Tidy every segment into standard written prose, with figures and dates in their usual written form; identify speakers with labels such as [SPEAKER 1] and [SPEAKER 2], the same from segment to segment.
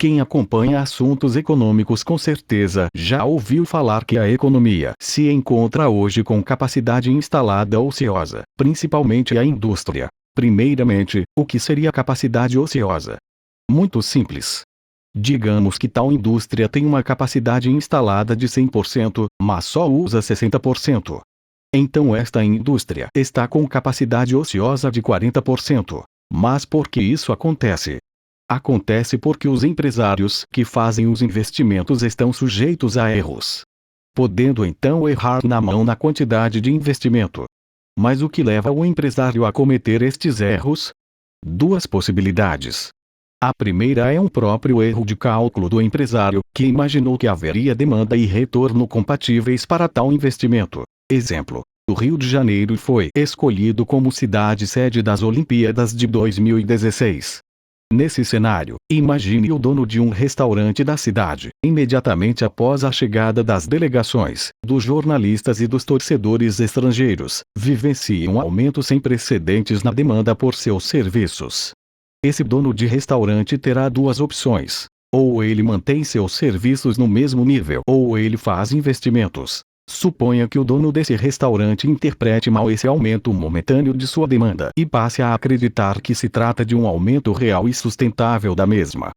[SPEAKER 1] Quem acompanha assuntos econômicos com certeza já ouviu falar que a economia se encontra hoje com capacidade instalada ociosa, principalmente a indústria. Primeiramente, o que seria capacidade ociosa? Muito simples. Digamos que tal indústria tem uma capacidade instalada de 100%, mas só usa 60%. Então esta indústria está com capacidade ociosa de 40%. Mas por que isso acontece? Acontece porque os empresários que fazem os investimentos estão sujeitos a erros, podendo então errar na mão na quantidade de investimento. Mas o que leva o empresário a cometer estes erros? Duas possibilidades. A primeira é um próprio erro de cálculo do empresário, que imaginou que haveria demanda e retorno compatíveis para tal investimento. Exemplo: o Rio de Janeiro foi escolhido como cidade sede das Olimpíadas de 2016. Nesse cenário, imagine o dono de um restaurante da cidade, imediatamente após a chegada das delegações, dos jornalistas e dos torcedores estrangeiros, vivencie um aumento sem precedentes na demanda por seus serviços. Esse dono de restaurante terá duas opções: ou ele mantém seus serviços no mesmo nível, ou ele faz investimentos. Suponha que o dono desse restaurante interprete mal esse aumento momentâneo de sua demanda e passe a acreditar que se trata de um aumento real e sustentável da mesma.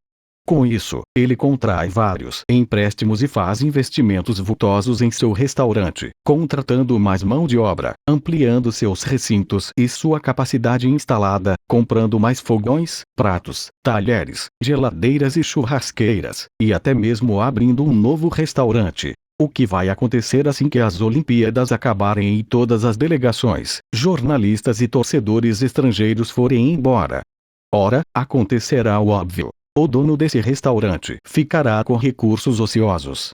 [SPEAKER 1] Com isso, ele contrai vários empréstimos e faz investimentos vultosos em seu restaurante, contratando mais mão de obra, ampliando seus recintos e sua capacidade instalada, comprando mais fogões, pratos, talheres, geladeiras e churrasqueiras, e até mesmo abrindo um novo restaurante. O que vai acontecer assim que as Olimpíadas acabarem e todas as delegações, jornalistas e torcedores estrangeiros forem embora? Ora, acontecerá o óbvio. O dono desse restaurante ficará com recursos ociosos,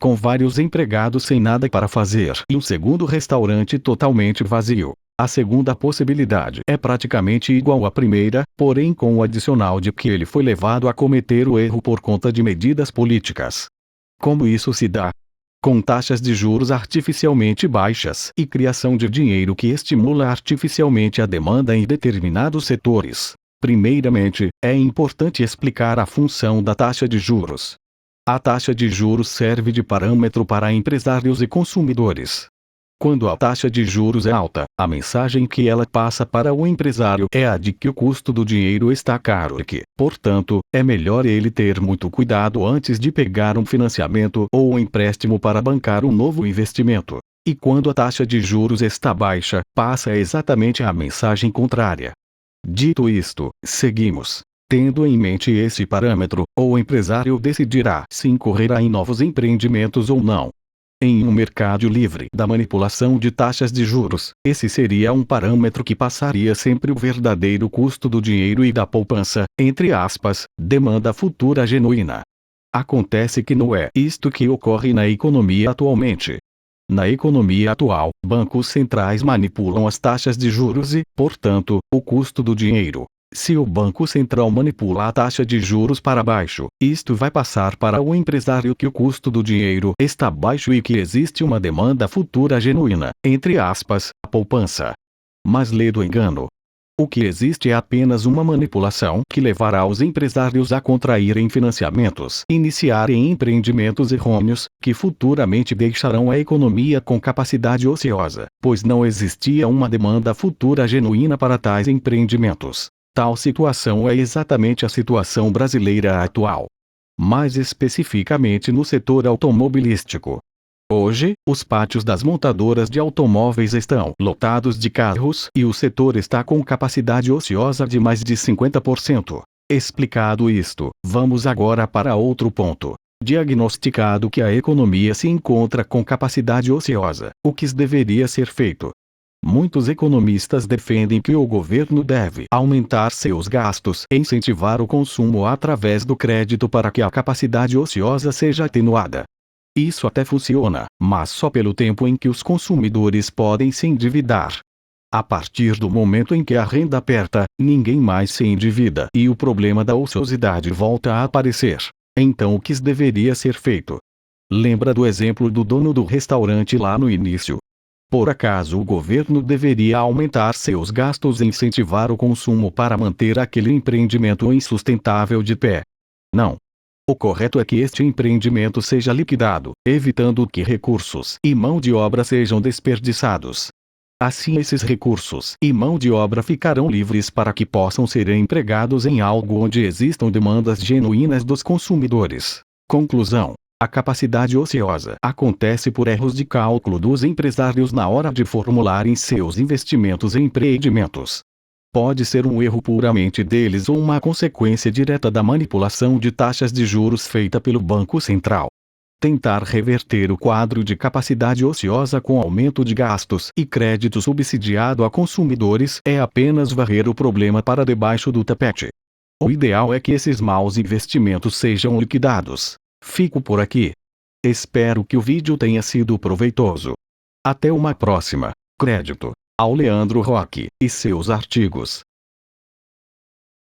[SPEAKER 1] com vários empregados sem nada para fazer e um segundo restaurante totalmente vazio. A segunda possibilidade é praticamente igual à primeira, porém com o adicional de que ele foi levado a cometer o erro por conta de medidas políticas. Como isso se dá? Com taxas de juros artificialmente baixas e criação de dinheiro que estimula artificialmente a demanda em determinados setores. Primeiramente, é importante explicar a função da taxa de juros. A taxa de juros serve de parâmetro para empresários e consumidores. Quando a taxa de juros é alta, a mensagem que ela passa para o empresário é a de que o custo do dinheiro está caro e que, portanto, é melhor ele ter muito cuidado antes de pegar um financiamento ou um empréstimo para bancar um novo investimento. E quando a taxa de juros está baixa, passa exatamente a mensagem contrária. Dito isto, seguimos. Tendo em mente esse parâmetro, o empresário decidirá se incorrerá em novos empreendimentos ou não. Em um mercado livre da manipulação de taxas de juros, esse seria um parâmetro que passaria sempre o verdadeiro custo do dinheiro e da poupança, entre aspas, demanda futura genuína. Acontece que não é isto que ocorre na economia atualmente. Na economia atual, bancos centrais manipulam as taxas de juros e, portanto, o custo do dinheiro. Se o Banco Central manipula a taxa de juros para baixo, isto vai passar para o empresário que o custo do dinheiro está baixo e que existe uma demanda futura genuína, entre aspas, a poupança. Mas lê do engano. O que existe é apenas uma manipulação que levará os empresários a contraírem financiamentos, iniciarem empreendimentos errôneos, que futuramente deixarão a economia com capacidade ociosa, pois não existia uma demanda futura genuína para tais empreendimentos. Tal situação é exatamente a situação brasileira atual. Mais especificamente no setor automobilístico. Hoje, os pátios das montadoras de automóveis estão lotados de carros e o setor está com capacidade ociosa de mais de 50%. Explicado isto, vamos agora para outro ponto. Diagnosticado que a economia se encontra com capacidade ociosa, o que deveria ser feito? Muitos economistas defendem que o governo deve aumentar seus gastos e incentivar o consumo através do crédito para que a capacidade ociosa seja atenuada. Isso até funciona, mas só pelo tempo em que os consumidores podem se endividar. A partir do momento em que a renda aperta, ninguém mais se endivida e o problema da ociosidade volta a aparecer. Então o que deveria ser feito? Lembra do exemplo do dono do restaurante lá no início? Por acaso o governo deveria aumentar seus gastos e incentivar o consumo para manter aquele empreendimento insustentável de pé? Não. O correto é que este empreendimento seja liquidado, evitando que recursos e mão de obra sejam desperdiçados. Assim esses recursos e mão de obra ficarão livres para que possam ser empregados em algo onde existam demandas genuínas dos consumidores. Conclusão: a capacidade ociosa acontece por erros de cálculo dos empresários na hora de formularem seus investimentos em empreendimentos. Pode ser um erro puramente deles ou uma consequência direta da manipulação de taxas de juros feita pelo Banco Central. Tentar reverter o quadro de capacidade ociosa com aumento de gastos e crédito subsidiado a consumidores é apenas varrer o problema para debaixo do tapete. O ideal é que esses maus investimentos sejam liquidados. Fico por aqui. Espero que o vídeo tenha sido proveitoso. Até uma próxima. Crédito ao Leandro Roque e seus artigos.